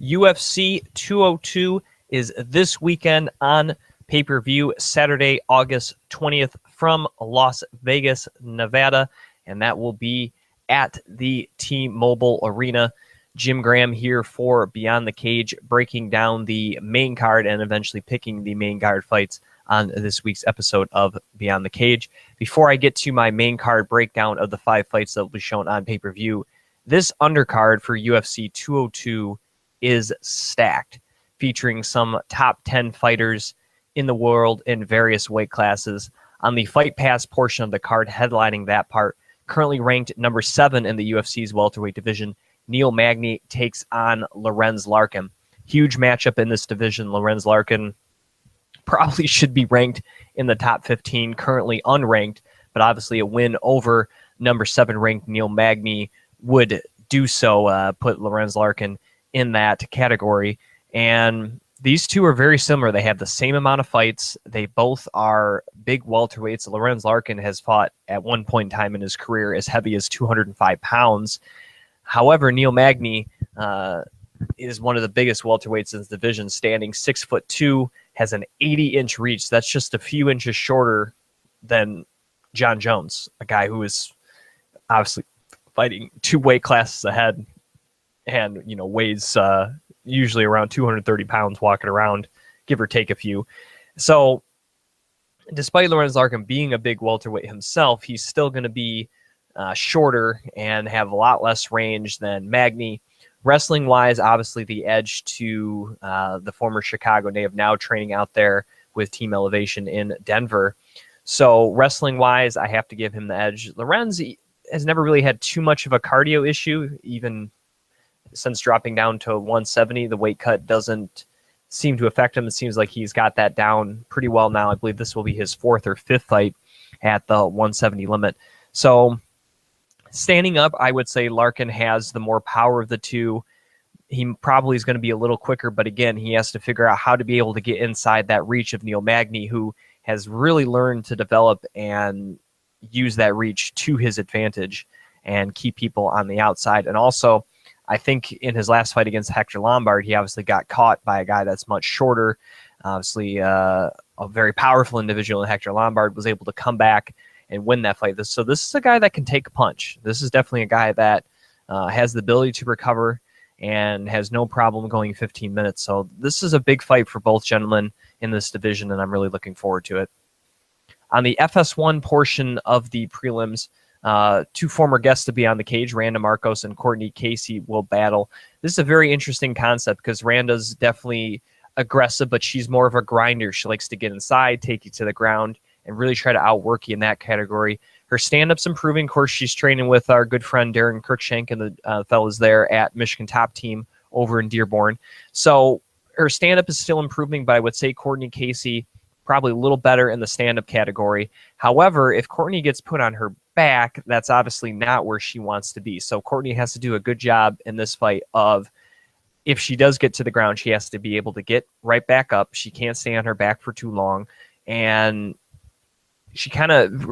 UFC 202 is this weekend on pay-per-view, Saturday, August 20th from Las Vegas, Nevada, and that will be at the T-Mobile Arena. Jim Graham here for Beyond the Cage, breaking down the main card and eventually picking the main card fights on this week's episode of Beyond the Cage. Before I get to my main card breakdown of the 5 fights that will be shown on pay-per-view, this undercard for UFC 202 is stacked, featuring some top 10 fighters in the world in various weight classes. On the Fight Pass portion of the card, headlining that part, currently ranked number 7 in the UFC's welterweight division, Neil Magny takes on Lorenz Larkin. Huge matchup in this division. Lorenz Larkin probably should be ranked in the top 15, currently unranked, but obviously a win over number 7 ranked Neil Magny would do so, put Lorenz Larkin in that category. And these two are very similar. They have the same amount of fights. They both are big welterweights. Lorenz Larkin has fought at one point in time in his career as heavy as 205 pounds. However, Neil Magny is one of the biggest welterweights in this division, standing 6'2", has an 80-inch reach. That's just a few inches shorter than Jon Jones, a guy who is obviously fighting 2 weight classes ahead and, you know, weighs usually around 230 pounds walking around, give or take a few. So despite Lorenz Larkin being a big welterweight himself, he's still going to be shorter and have a lot less range than Magny. Wrestling-wise, obviously the edge to the former Chicago native, now training out there with Team Elevation in Denver. So wrestling-wise, I have to give him the edge. Lorenz has never really had too much of a cardio issue, even since dropping down to 170. The weight cut doesn't seem to affect him. It seems like he's got that down pretty well now. I believe this will be his 4th or 5th fight at the 170 limit. So standing up, I would say Larkin has the more power of the two. He probably is going to be a little quicker, but again, he has to figure out how to be able to get inside that reach of Neil Magny, who has really learned to develop and use that reach to his advantage and keep people on the outside. And also, I think in his last fight against Hector Lombard, he obviously got caught by a guy that's much shorter. Obviously, a very powerful individual in Hector Lombard was able to come back and win that fight. So this is a guy that can take a punch. This is definitely a guy that has the ability to recover and has no problem going 15 minutes. So this is a big fight for both gentlemen in this division, and I'm really looking forward to it. On the FS1 portion of the prelims, 2 former guests to be on the cage, randamarcos and Courtney Casey, will battle. This is a very interesting concept because Randa's definitely aggressive, but she's more of a grinder. She likes to get inside, take you to the ground, and really try to outwork you in that category. Her stand-up's improving. Of course, she's training with our good friend Darren Cruikshank and the fellas there at Michigan Top Team over in Dearborn. So her stand-up is still improving, but I would say Courtney Casey probably a little better in the stand-up category. However, if Courtney gets put on her back, that's obviously not where she wants to be. So Courtney has to do a good job in this fight of, if she does get to the ground, she has to be able to get right back up. She can't stay on her back for too long. And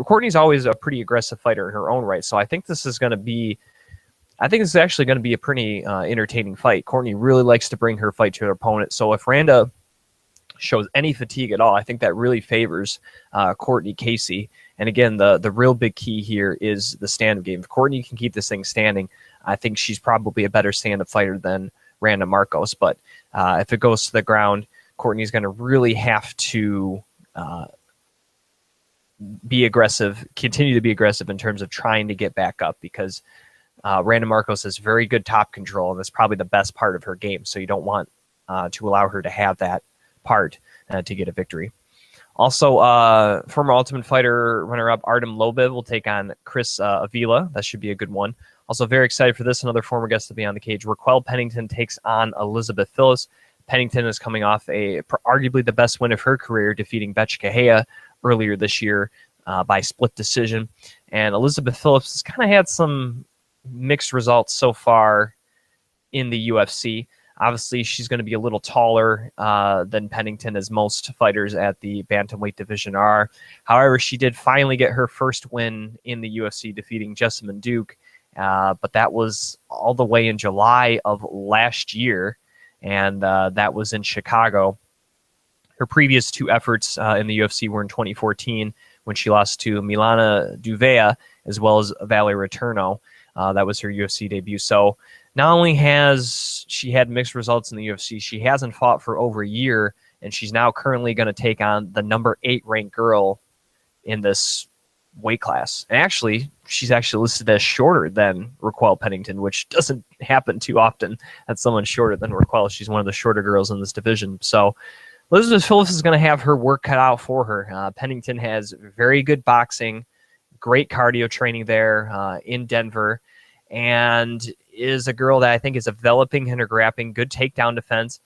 Courtney's always a pretty aggressive fighter in her own right. So I think this is actually going to be a pretty entertaining fight. Courtney really likes to bring her fight to her opponent. So if Randa shows any fatigue at all, I think that really favors Courtney Casey. And again, the real big key here is the stand-up game. If Courtney can keep this thing standing, I think she's probably a better stand-up fighter than randamarcos. But if it goes to the ground, Courtney's going to really have to be aggressive, continue to be aggressive in terms of trying to get back up, because randamarcos has very good top control, and that's probably the best part of her game. So you don't want to allow her to have that part to get a victory. Also, former Ultimate Fighter runner-up Artem Lobov will take on Chris Avila. That should be a good one. Also, very excited for this. Another former guest to be on the cage. Raquel Pennington takes on Elizabeth Phillips. Pennington is coming off arguably the best win of her career, defeating Betch Kahea earlier this year by split decision. And Elizabeth Phillips has kind of had some mixed results so far in the UFC. Obviously, she's going to be a little taller than Pennington, as most fighters at the bantamweight division are. However, she did finally get her first win in the UFC, defeating Jessamine Duke. But that was all the way in July of last year. and that was in Chicago. Her previous two efforts in the UFC were in 2014 when she lost to Milana Duvea as well as Valerie Raturno. That was her UFC debut. So not only has she had mixed results in the UFC, she hasn't fought for over a year, and she's now currently going to take on the number 8 ranked girl in this weight class. And actually, she's actually listed as shorter than Raquel Pennington, which doesn't happen too often that someone's shorter than Raquel. She's one of the shorter girls in this division. So Elizabeth Phillips is going to have her work cut out for her. Pennington has very good boxing, great cardio training there in Denver, and is a girl that I think is developing in her grappling, good takedown defense,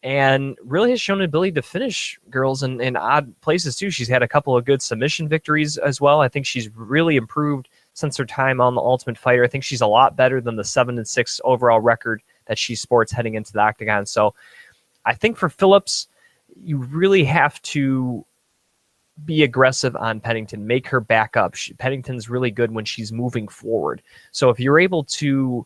and really has shown an ability to finish girls in odd places too. She's had a couple of good submission victories as well. I think she's really improved since her time on The Ultimate Fighter. I think she's a lot better than the 7-6 overall record that she sports heading into the octagon. So I think for Phillips, you really have to be aggressive on Pennington, make her back up. Pennington's really good when she's moving forward. So if you're able to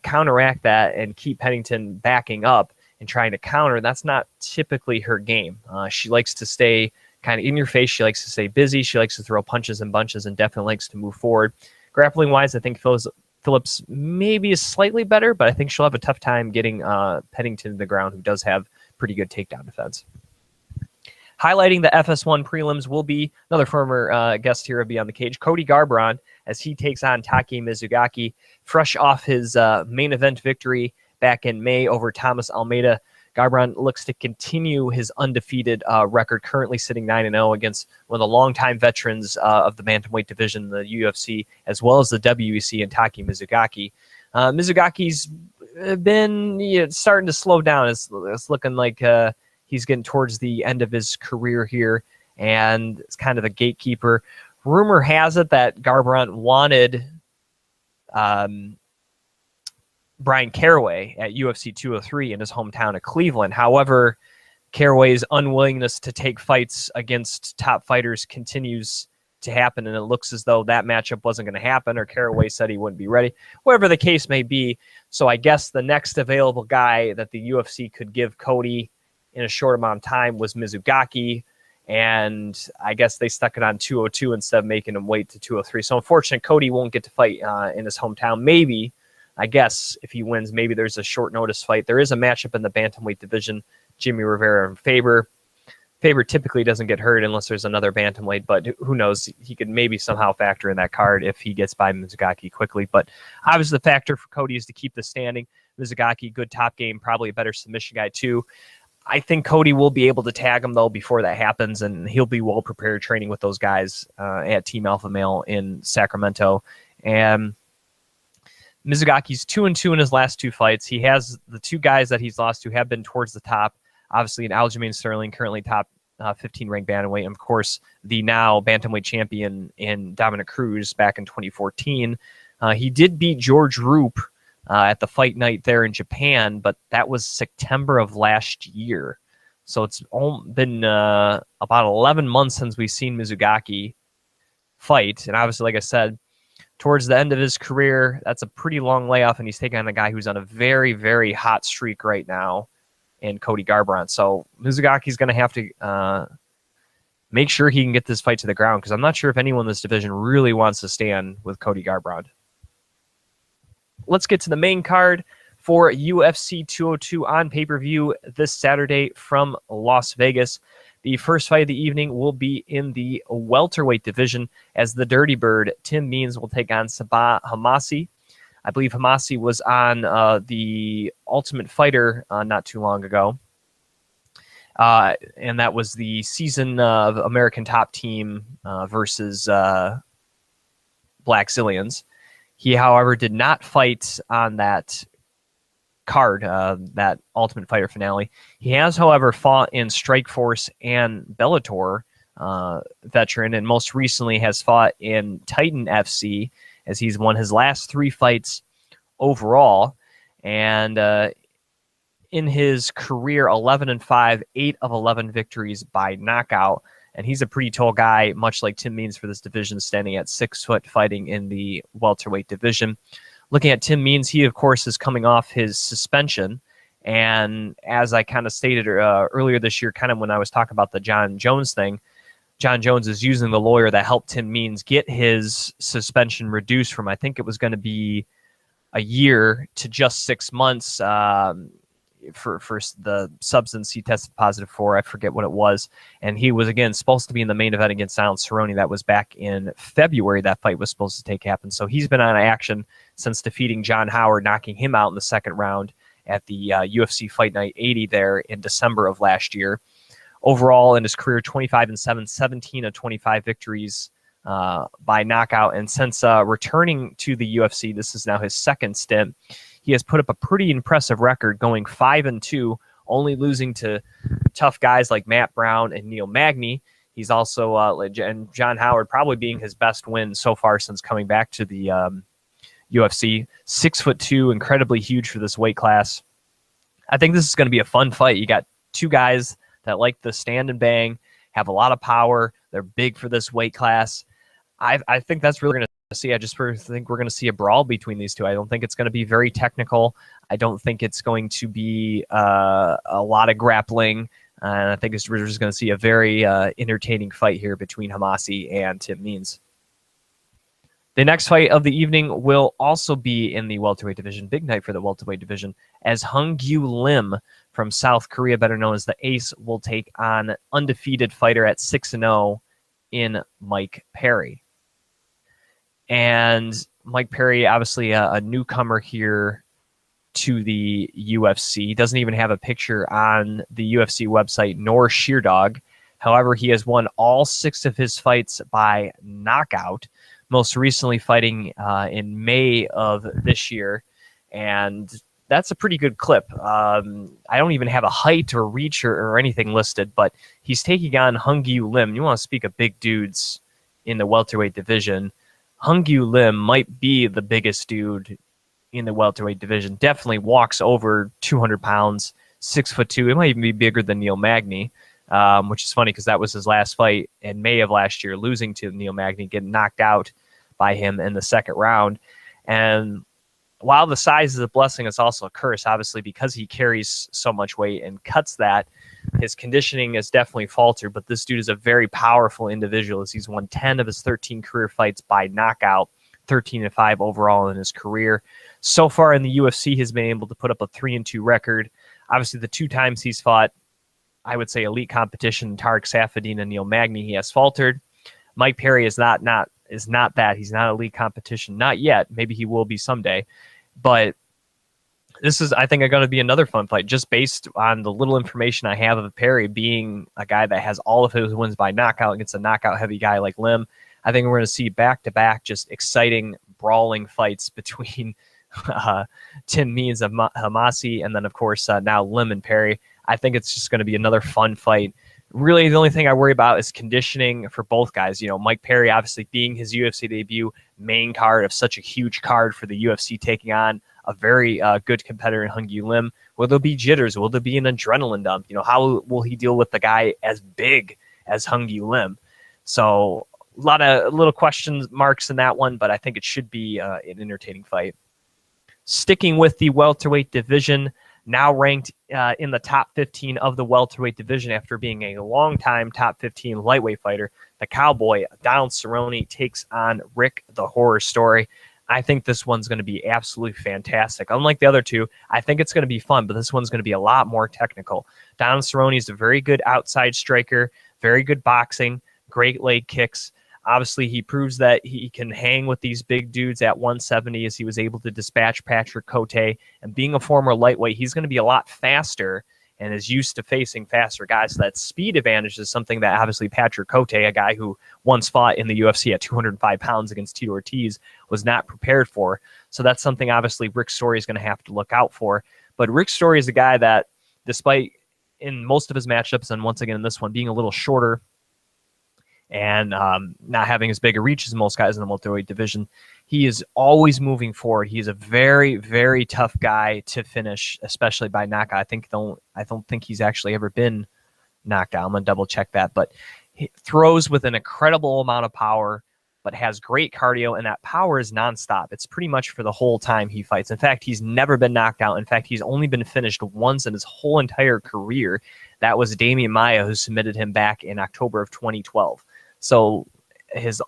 counteract that and keep Pennington backing up and trying to counter, that's not typically her game. She likes to stay kind of in your face. She likes to stay busy. She likes to throw punches and bunches and definitely likes to move forward. Grappling wise, I think Phillips maybe is slightly better, but I think she'll have a tough time getting Pennington to the ground, who does have pretty good takedown defense. Highlighting the FS1 prelims will be another former guest here of Beyond the Cage, Cody Garbrandt, as he takes on Taki Mizugaki, fresh off his main event victory back in May over Thomas Almeida. Garbrandt looks to continue his undefeated record, currently sitting 9-0 against one of the longtime veterans of the bantamweight division, the UFC, as well as the WEC, and Taki Mizugaki. Mizugaki's been starting to slow down. It's looking like he's getting towards the end of his career here, and it's kind of a gatekeeper. Rumor has it that Garbrandt wanted Brian Caraway at UFC 203 in his hometown of Cleveland. However, Caraway's unwillingness to take fights against top fighters continues to happen, and it looks as though that matchup wasn't going to happen, or Caraway said he wouldn't be ready, whatever the case may be. So I guess the next available guy that the UFC could give Cody in a short amount of time was Mizugaki, and I guess they stuck it on 202 instead of making him wait to 203. So unfortunately, Cody won't get to fight in his hometown. Maybe, I guess, if he wins, maybe there's a short notice fight. There is a matchup in the bantamweight division, Jimmy Rivera and Faber. Faber typically doesn't get hurt unless there's another bantamweight, but who knows? He could maybe somehow factor in that card if he gets by Mizugaki quickly. But obviously the factor for Cody is to keep the standing. Mizugaki, good top game, probably a better submission guy too. I think Cody will be able to tag him, though, before that happens, and he'll be well-prepared training with those guys at Team Alpha Male in Sacramento. And Mizugaki's 2-2 in his last two fights. He has the two guys that he's lost to have been towards the top. Obviously, in Aljamain Sterling, currently top 15-ranked bantamweight, and of course, the now bantamweight champion in Dominic Cruz back in 2014. He did beat George Roop at the fight night there in Japan, but that was September of last year. So it's been about 11 months since we've seen Mizugaki fight. And obviously, like I said, towards the end of his career, that's a pretty long layoff, and he's taking on a guy who's on a very, very hot streak right now in Cody Garbrandt. So Mizugaki's going to have to make sure he can get this fight to the ground, because I'm not sure if anyone in this division really wants to stand with Cody Garbrandt. Let's get to the main card for UFC 202 on pay-per-view this Saturday from Las Vegas. The first fight of the evening will be in the welterweight division, as the Dirty Bird, Tim Means, will take on Sabah Hamasi. I believe Hamasi was on the Ultimate Fighter not too long ago. And that was the season of American Top Team versus Black Zillions. He, however, did not fight on that card, that Ultimate Fighter finale. He has, however, fought in Strikeforce and Bellator veteran, and most recently has fought in Titan FC, as he's won his last 3 fights overall. And in his career, 11-5, 8 of 11 victories by knockout. And he's a pretty tall guy, much like Tim Means for this division, standing at 6 foot, fighting in the welterweight division. Looking at Tim Means, he, of course, is coming off his suspension, And as I kind of stated earlier this year, kind of when I was talking about the Jon Jones thing, Jon Jones is using the lawyer that helped Tim Means get his suspension reduced from, I think it was going to be a year to just 6 months for the substance he tested positive for. I forget what it was. And he was, again, supposed to be in the main event against cerrone. That was back in February. That fight was supposed to happen. So he's been on action since defeating John Howard, knocking him out in the second round at the UFC Fight Night 80 there in December of last year. Overall, in his career, 25-7, 17 of 25 victories by knockout. And since returning to the UFC, this is now his second stint, he has put up a pretty impressive record, going 5-2, only losing to tough guys like Matt Brown and Neil Magny. He's also, and John Howard probably being his best win so far since coming back to the UFC. 6'2", incredibly huge for this weight class. I think this is going to be a fun fight. You got two guys that like to stand and bang, have a lot of power. They're big for this weight class. I think that's really going to see. I just think we're going to see a brawl between these two. I don't think it's going to be very technical. I don't think it's going to be a lot of grappling. And I think we're just going to see a very entertaining fight here between Hamasi and Tim Means. The next fight of the evening will also be in the welterweight division. Big night for the welterweight division, as Hung-Gyu Lim from South Korea, better known as the Ace, will take on undefeated fighter at 6-0 in Mike Perry. And Mike Perry, obviously a newcomer here to the UFC. Doesn't even have a picture on the UFC website, nor Sheerdog. However, he has won all 6 of his fights by knockout, most recently fighting in May of this year. And that's a pretty good clip. I don't even have a height or reach or anything listed, but he's taking on Hung-Gyu Lim. You want to speak of big dudes in the welterweight division. Hung-Gyu Lim might be the biggest dude in the welterweight division. Definitely walks over 200 pounds, 6'2". It might even be bigger than Neil Magny, which is funny because that was his last fight in May of last year, losing to Neil Magny, getting knocked out by him in the second round. And while the size is a blessing, it's also a curse, obviously, because he carries so much weight and cuts that. His conditioning has definitely faltered, but this dude is a very powerful individual, as he's won 10 of his 13 career fights by knockout, 13-5 overall in his career. So far in the UFC, he's been able to put up a 3-2 record. Obviously, the 2 times he's fought, I would say, elite competition, Tariq Saffiedine and Neil Magny, he has faltered. Mike Perry is not that. He's not elite competition. Not yet. Maybe he will be someday. But this is, I think, going to be another fun fight, just based on the little information I have of Perry being a guy that has all of his wins by knockout against a knockout-heavy guy like Lim. I think we're going to see back-to-back just exciting, brawling fights between Tim Means of Hamasi and then, of course, now Lim and Perry. I think it's just going to be another fun fight. Really, the only thing I worry about is conditioning for both guys. You know, Mike Perry, obviously, being his UFC debut, main card of such a huge card for the UFC, taking on a very good competitor in Hung-Gyu Lim. Will there be jitters? Will there be an adrenaline dump? You know, how will he deal with the guy as big as Hung-Gyu Lim? So a lot of little question marks in that one, but I think it should be an entertaining fight. Sticking with the welterweight division, now ranked in the top 15 of the welterweight division after being a long-time top 15 lightweight fighter, the Cowboy, Donald Cerrone, takes on Rick the Horror Story. I think this one's going to be absolutely fantastic. Unlike the other two, I think it's going to be fun, but this one's going to be a lot more technical. Donald Cerrone is a very good outside striker, very good boxing, great leg kicks. Obviously, he proves that he can hang with these big dudes at 170, as he was able to dispatch Patrick Cote. And being a former lightweight, he's going to be a lot faster and is used to facing faster guys. So that speed advantage is something that obviously Patrick Cote, a guy who once fought in the UFC at 205 pounds against Tito Ortiz, was not prepared for. So that's something obviously Rick Story is going to have to look out for. But Rick Story is a guy that, despite in most of his matchups, and once again in this one, being a little shorter, and not having as big a reach as most guys in the welterweight division, he is always moving forward. He's a very, very tough guy to finish, especially by knockout. I don't think he's actually ever been knocked out. I'm gonna double check that, but he throws with an incredible amount of power, but has great cardio, and that power is nonstop. It's pretty much for the whole time he fights. In fact, he's never been knocked out. In fact, he's only been finished once in his whole entire career. That was Damian Maia, who submitted him back in October of 2012. So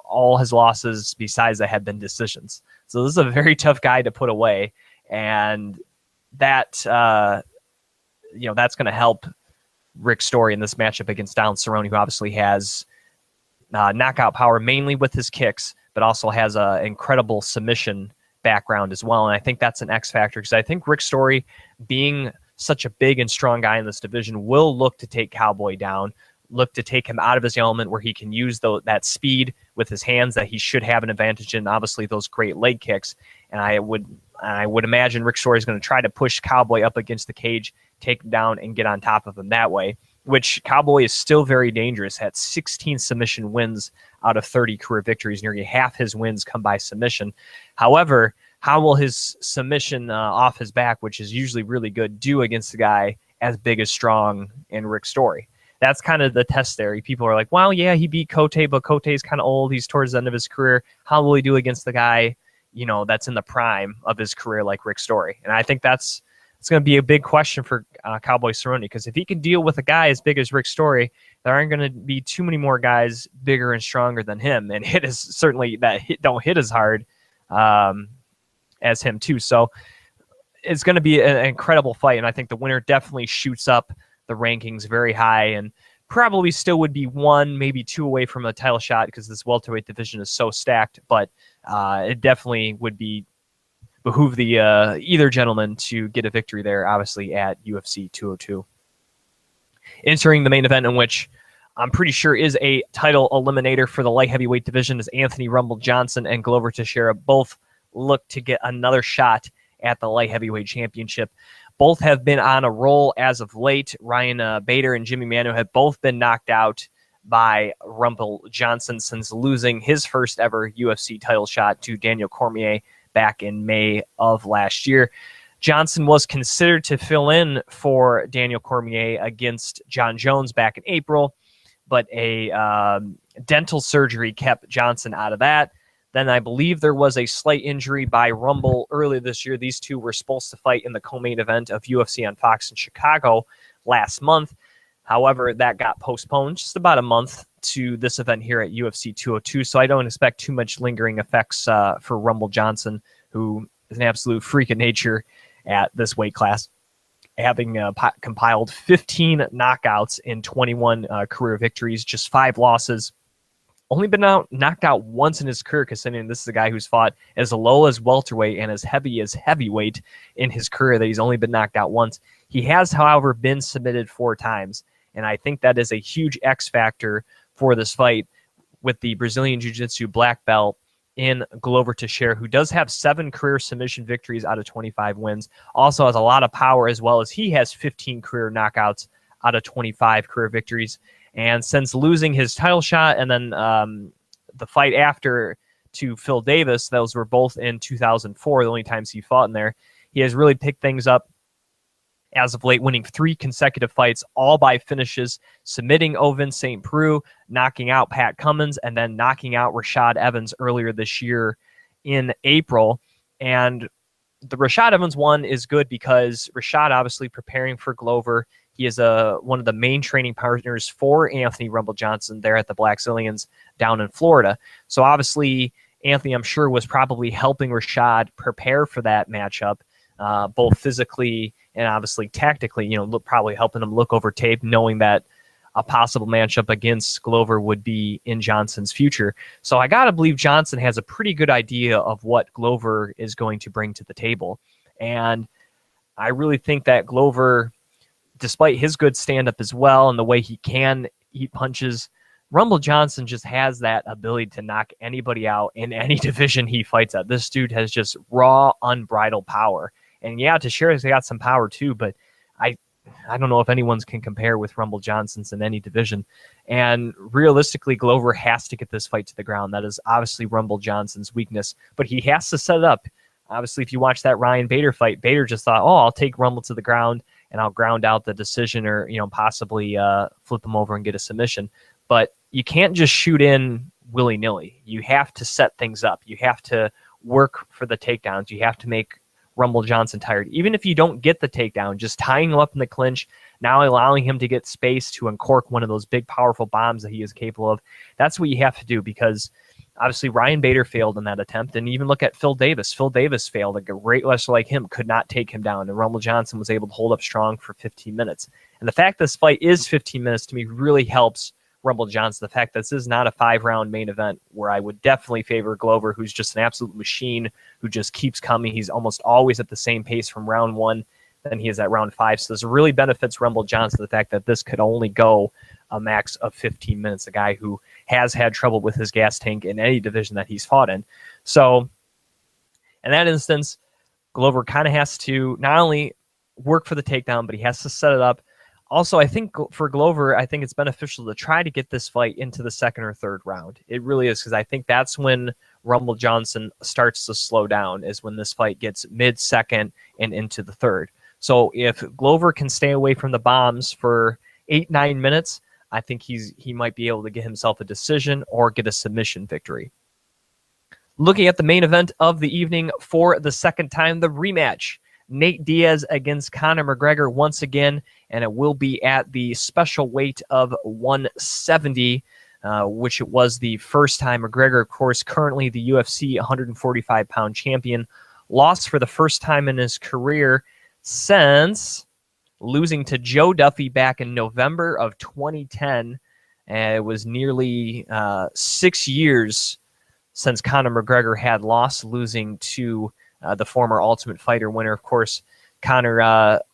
all his losses besides that have been decisions. So this is a very tough guy to put away, and that that's going to help Rick Story in this matchup against Donald Cerrone, who obviously has knockout power mainly with his kicks, but also has an incredible submission background as well. And I think that's an X factor, because I think Rick Story, being such a big and strong guy in this division, will look to take Cowboy down, look to take him out of his element where he can use that speed with his hands that he should have an advantage in, obviously those great leg kicks. And I would imagine Rick Story is going to try to push Cowboy up against the cage, take him down, and get on top of him that way, which Cowboy is still very dangerous at 16 submission wins out of 30 career victories. Nearly half his wins come by submission. However, how will his submission off his back, which is usually really good, do against a guy as big as strong and Rick Story? That's kind of the test there. People are like, well, yeah, he beat Cote, but Cote's kind of old. He's towards the end of his career. How will he do against the guy, that's in the prime of his career like Rick Story? And I think it's going to be a big question for Cowboy Cerrone, because if he can deal with a guy as big as Rick Story, there aren't going to be too many more guys bigger and stronger than him, and don't hit as hard as him too. So it's going to be an incredible fight, and I think the winner definitely shoots up the rankings very high, and probably still would be 1, maybe 2 away from a title shot, because this welterweight division is so stacked. But it definitely would behoove the either gentleman to get a victory there, obviously at UFC 202. Entering the main event, in which I'm pretty sure is a title eliminator for the light heavyweight division, is Anthony Rumble Johnson and Glover Teixeira both look to get another shot at the light heavyweight championship. Both have been on a roll as of late. Ryan Bader and Jimmy Manu have both been knocked out by Rumble Johnson since losing his first ever UFC title shot to Daniel Cormier back in May of last year. Johnson was considered to fill in for Daniel Cormier against John Jones back in April, but a dental surgery kept Johnson out of that. Then I believe there was a slight injury by Rumble earlier this year. These two were supposed to fight in the co-main event of UFC on Fox in Chicago last month. However, that got postponed just about a month to this event here at UFC 202. So I don't expect too much lingering effects for Rumble Johnson, who is an absolute freak of nature at this weight class, having compiled 15 knockouts in 21 career victories, just 5 losses. Only been knocked out once in his career, considering this is a guy who's fought as low as welterweight and as heavy as heavyweight in his career, that he's only been knocked out once. He has, however, been submitted 4 times, and I think that is a huge X factor for this fight with the Brazilian Jiu-Jitsu black belt in Glover Teixeira, who does have 7 career submission victories out of 25 wins. Also has a lot of power, as well as he has 15 career knockouts out of 25 career victories. And since losing his title shot and then the fight after to Phil Davis, those were both in 2004, the only times he fought in there, he has really picked things up as of late, winning 3 consecutive fights, all by finishes, submitting Ovin St. Preux, knocking out Pat Cummins, and then knocking out Rashad Evans earlier this year in April. And the Rashad Evans one is good because Rashad obviously preparing for Glover. He is one of the main training partners for Anthony Rumble Johnson there at the Black Zillions down in Florida. So obviously, Anthony, I'm sure, was probably helping Rashad prepare for that matchup, both physically and obviously tactically, probably helping him look over tape, knowing that a possible matchup against Glover would be in Johnson's future. So I got to believe Johnson has a pretty good idea of what Glover is going to bring to the table. And I really think that Glover, despite his good stand-up as well and the way he can eat punches, Rumble Johnson just has that ability to knock anybody out in any division he fights at. This dude has just raw, unbridled power. And yeah, Teixeira's got some power too, but I don't know if anyone's can compare with Rumble Johnson's in any division. And realistically, Glover has to get this fight to the ground. That is obviously Rumble Johnson's weakness, but he has to set it up. Obviously, if you watch that Ryan Bader fight, Bader just thought, I'll take Rumble to the ground and I'll ground out the decision, or possibly flip him over and get a submission. But you can't just shoot in willy-nilly. You have to set things up. You have to work for the takedowns. You have to make Rumble Johnson tired. Even if you don't get the takedown, just tying him up in the clinch, now allowing him to get space to uncork one of those big, powerful bombs that he is capable of. That's what you have to do, because obviously Ryan Bader failed in that attempt. And even look at Phil Davis. Phil Davis failed. A great wrestler like him could not take him down. And Rumble Johnson was able to hold up strong for 15 minutes. And the fact this fight is 15 minutes to me really helps Rumble Johnson. The fact that this is not a 5-round main event, where I would definitely favor Glover, who's just an absolute machine, who just keeps coming. He's almost always at the same pace from round 1 than he is at round 5. So this really benefits Rumble Johnson, the fact that this could only go a max of 15 minutes, a guy who has had trouble with his gas tank in any division that he's fought in. So in that instance, Glover kind of has to not only work for the takedown, but he has to set it up. Also, I think for Glover, I think it's beneficial to try to get this fight into the 2nd or 3rd round. It really is, because I think that's when Rumble Johnson starts to slow down, is when this fight gets mid-2nd and into the 3rd. So if Glover can stay away from the bombs for 8-9 minutes, I think he might be able to get himself a decision or get a submission victory. Looking at the main event of the evening for the 2nd time, the rematch. Nate Diaz against Conor McGregor once again, and it will be at the special weight of 170, which it was the first time. McGregor, of course, currently the UFC 145-pound champion, lost for the first time in his career since losing to Joe Duffy back in November of 2010. It was nearly 6 years since Conor McGregor had lost, losing to the former Ultimate Fighter winner. Of course, Conor,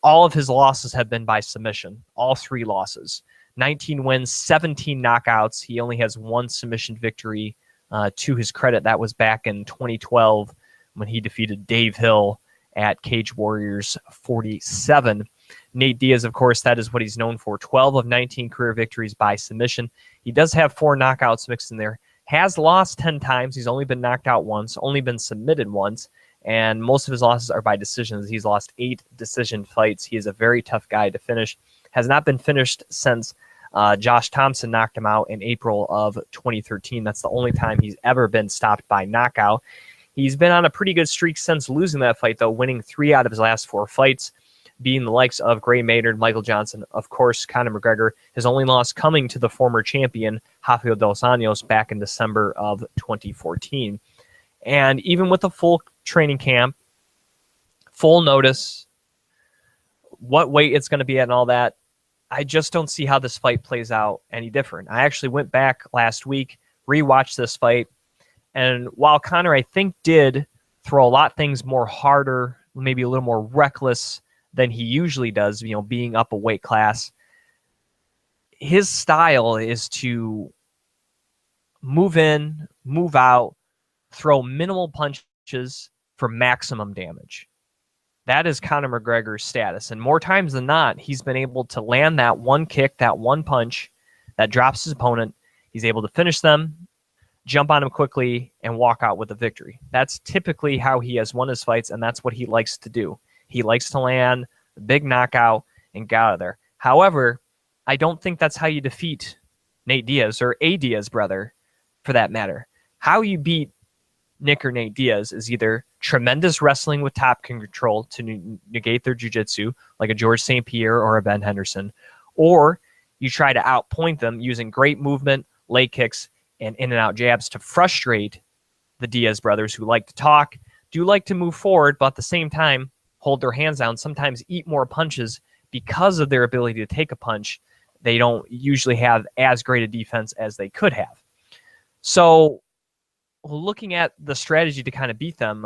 all of his losses have been by submission, all 3 losses. 19 wins, 17 knockouts. He only has 1 submission victory to his credit. That was back in 2012 when he defeated Dave Hill at Cage Warriors 47. Nate Diaz, of course, that is what he's known for. 12 of 19 career victories by submission. He does have 4 knockouts mixed in there. Has lost 10 times. He's only been knocked out once, only been submitted once. And most of his losses are by decisions. He's lost 8 decision fights. He is a very tough guy to finish. Has not been finished since Josh Thompson knocked him out in April of 2013. That's the only time he's ever been stopped by knockout. He's been on a pretty good streak since losing that fight, though, winning 3 out of his last 4 fights, being the likes of Gray Maynard, Michael Johnson, of course, Conor McGregor. His only loss coming to the former champion, Rafael Dos Anjos, back in December of 2014. And even with a full training camp, full notice, what weight it's going to be at and all that, I just don't see how this fight plays out any different. I actually went back last week, rewatched this fight, and while Conor, I think, did throw a lot of things more harder, maybe a little more reckless than he usually does, being up a weight class, his style is to move in, move out, throw minimal punches for maximum damage. That is Conor McGregor's status. And more times than not, he's been able to land that one kick, that one punch that drops his opponent. He's able to finish them, jump on him quickly, and walk out with a victory. That's typically how he has won his fights, and that's what he likes to do. He likes to land a big knockout and get out of there. However, I don't think that's how you defeat Nate Diaz, or a Diaz brother, for that matter. How you beat Nick or Nate Diaz is either tremendous wrestling with top control to negate their jiu-jitsu, like a George St. Pierre or a Ben Henderson, or you try to outpoint them using great movement, leg kicks, and in-and-out jabs to frustrate the Diaz brothers, who like to talk, do like to move forward, but at the same time hold their hands down, sometimes eat more punches because of their ability to take a punch. They don't usually have as great a defense as they could have. So looking at the strategy to kind of beat them,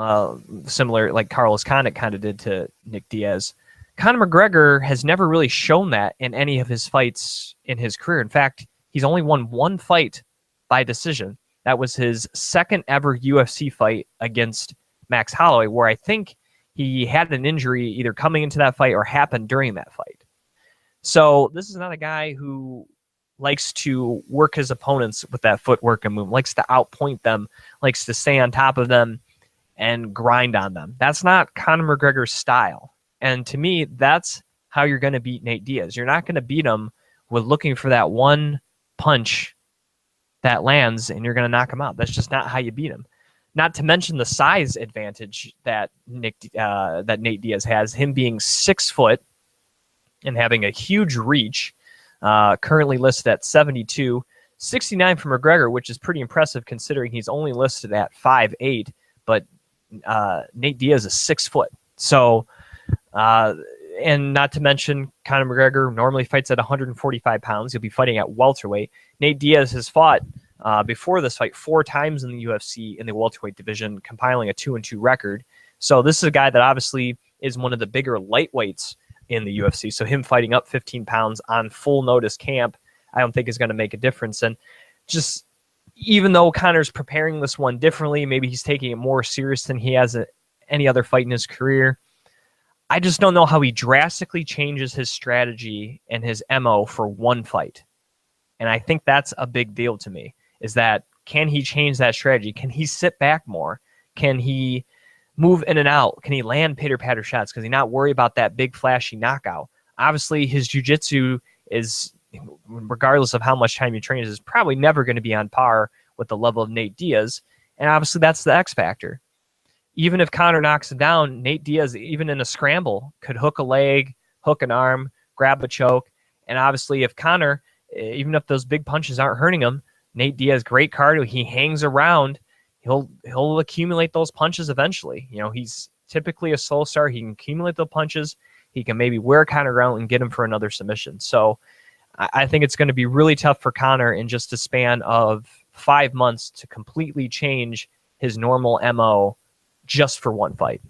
similar like Carlos Condit kind of did to Nick Diaz, Conor McGregor has never really shown that in any of his fights in his career. In fact, he's only won 1 fight by decision. That was his 2nd ever UFC fight against Max Holloway, where I think he had an injury either coming into that fight or happened during that fight. So this is not a guy who likes to work his opponents with that footwork and move, likes to outpoint them, likes to stay on top of them and grind on them. That's not Conor McGregor's style. And to me, that's how you're going to beat Nate Diaz. You're not going to beat him with looking for that one punch that lands, and you're going to knock him out. That's just not how you beat him. Not to mention the size advantage that Nate Diaz has, him being 6 foot and having a huge reach, currently listed at 72, 69 for McGregor, which is pretty impressive considering he's only listed at 5'8", but Nate Diaz is 6 foot. So, and not to mention Conor McGregor normally fights at 145 pounds. He'll be fighting at welterweight. Nate Diaz has fought before this fight 4 times in the UFC in the welterweight division, compiling a 2-2 record. So this is a guy that obviously is one of the bigger lightweights in the UFC. So him fighting up 15 pounds on full notice camp, I don't think is going to make a difference. And just even though Conor's preparing this one differently, maybe he's taking it more serious than he has any other fight in his career, I just don't know how he drastically changes his strategy and his MO for one fight. And I think that's a big deal to me, is that can he change that strategy? Can he sit back more? Can he move in and out? Can he land pitter-patter shots? Because he not worry about that big flashy knockout. Obviously, his jiu-jitsu is, regardless of how much time he trains, is probably never going to be on par with the level of Nate Diaz. And obviously, that's the X factor. Even if Conor knocks him down, Nate Diaz, even in a scramble, could hook a leg, hook an arm, grab a choke. And obviously, if Conor, even if those big punches aren't hurting him, Nate Diaz, great cardio, he hangs around, he'll accumulate those punches eventually. You know, he's typically a slow start. He can accumulate the punches. He can maybe wear Conor around and get him for another submission. So I think it's going to be really tough for Conor in just a span of 5 months to completely change his normal MO just for one fight.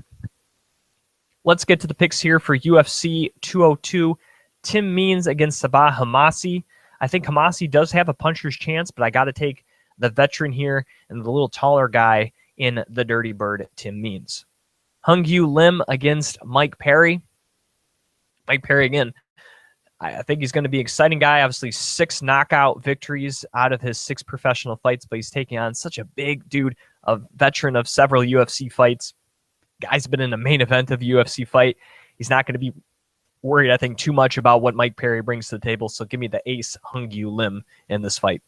Let's get to the picks here for UFC 202. Tim Means against Sabah Hamasi. I think Hamasi does have a puncher's chance, but I got to take the veteran here and the little taller guy in the Dirty Bird, Tim Means. Hung-Yu Lim against Mike Perry. Mike Perry, again, I think he's going to be an exciting guy. Obviously, 6 knockout victories out of his 6 professional fights, but he's taking on such a big dude, a veteran of several UFC fights. Guy's been in the main event of a UFC fight. He's not going to be worried, I think, too much about what Mike Perry brings to the table, so give me the ace Hung-Yu Lim in this fight.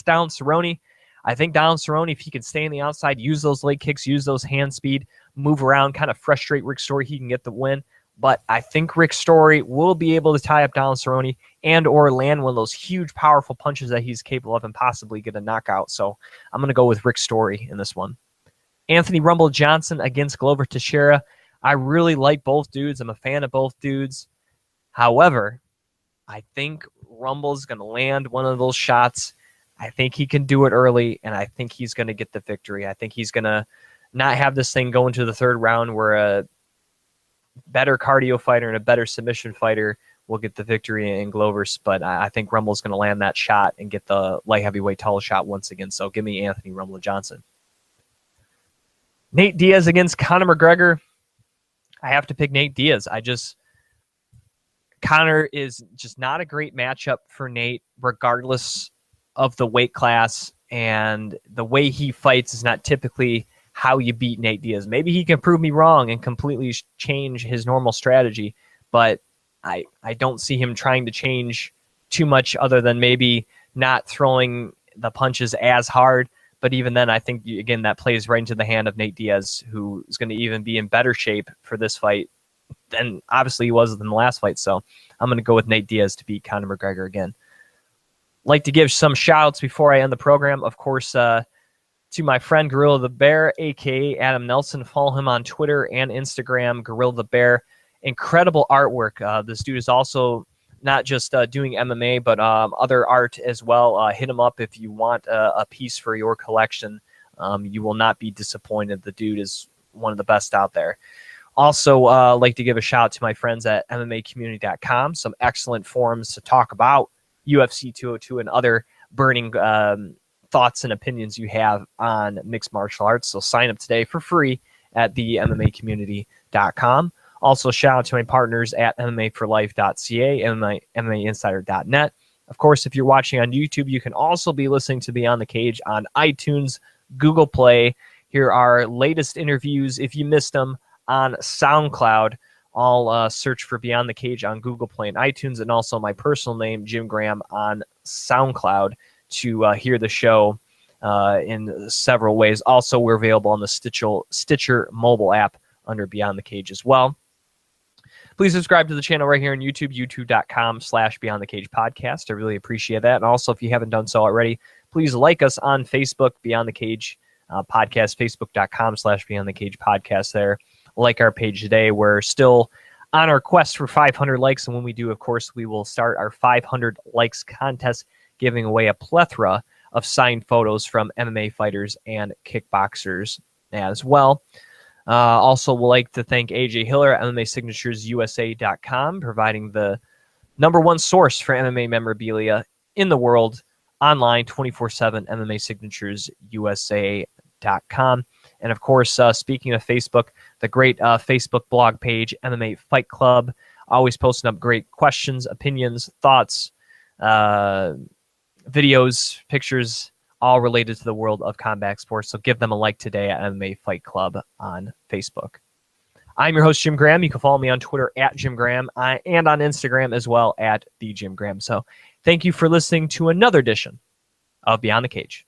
Down Cerrone. I think down Cerrone, if he can stay on the outside, use those leg kicks, use those hand speed, move around, kind of frustrate Rick Story, he can get the win. But I think Rick Story will be able to tie up down Cerrone and or land one of those huge, powerful punches that he's capable of and possibly get a knockout. So I'm going to go with Rick Story in this one. Anthony Rumble Johnson against Glover Teixeira. I really like both dudes. I'm a fan of both dudes. However, I think Rumble's going to land one of those shots. I think he can do it early, and I think he's going to get the victory. I think he's going to not have this thing go into the 3rd round where a better cardio fighter and a better submission fighter will get the victory in Glover's, but I think Rumble's going to land that shot and get the light heavyweight title shot once again. So give me Anthony Rumble Johnson. Nate Diaz against Conor McGregor. I have to pick Nate Diaz. Conor is just not a great matchup for Nate, regardless of the weight class, and the way he fights is not typically how you beat Nate Diaz. Maybe he can prove me wrong and completely change his normal strategy, but I don't see him trying to change too much other than maybe not throwing the punches as hard. But even then, I think, again, that plays right into the hand of Nate Diaz, who is going to even be in better shape for this fight than obviously he was in the last fight. So I'm going to go with Nate Diaz to beat Conor McGregor again. Like to give some shout-outs before I end the program. Of course, to my friend Gorilla the Bear, a.k.a. Adam Nelson. Follow him on Twitter and Instagram, Gorilla the Bear. Incredible artwork. This dude is also not just doing MMA, but other art as well. Hit him up if you want a piece for your collection. You will not be disappointed. The dude is one of the best out there. Also, like to give a shout out to my friends at MMAcommunity.com. Some excellent forums to talk about UFC 202 and other burning thoughts and opinions you have on mixed martial arts. So sign up today for free at the MMAcommunity.com. Also, shout out to my partners at MMAforlife.ca, MMAinsider.net. Of course, if you're watching on YouTube, you can also be listening to Beyond the Cage on iTunes, Google Play. Here are latest interviews, if you missed them, on SoundCloud. I'll search for Beyond the Cage on Google Play and iTunes, and also my personal name, Jim Graham, on SoundCloud. to hear the show in several ways. Also, we're available on the Stitcher mobile app under Beyond the Cage as well. Please subscribe to the channel right here on YouTube, youtube.com/Beyond the Cage podcast. I really appreciate that. And also, if you haven't done so already, please like us on Facebook, Beyond the Cage podcast, facebook.com/Beyond the Cage podcast there. Like our page today. We're still on our quest for 500 likes. And when we do, of course, we will start our 500 likes contest, giving away a plethora of signed photos from MMA fighters and kickboxers as well. Also, we'd like to thank AJ Hiller at MMASignaturesUSA.com, providing the #1 source for MMA memorabilia in the world, online 24/7, MMASignaturesUSA.com. And of course, speaking of Facebook, the great Facebook blog page, MMA Fight Club, always posting up great questions, opinions, thoughts, videos, pictures, all related to the world of combat sports. So give them a like today at MMA Fight Club on Facebook. I'm your host, Jim Graham. You can follow me on Twitter at Jim Graham and on Instagram as well at the Jim Graham. So thank you for listening to another edition of Beyond the Cage.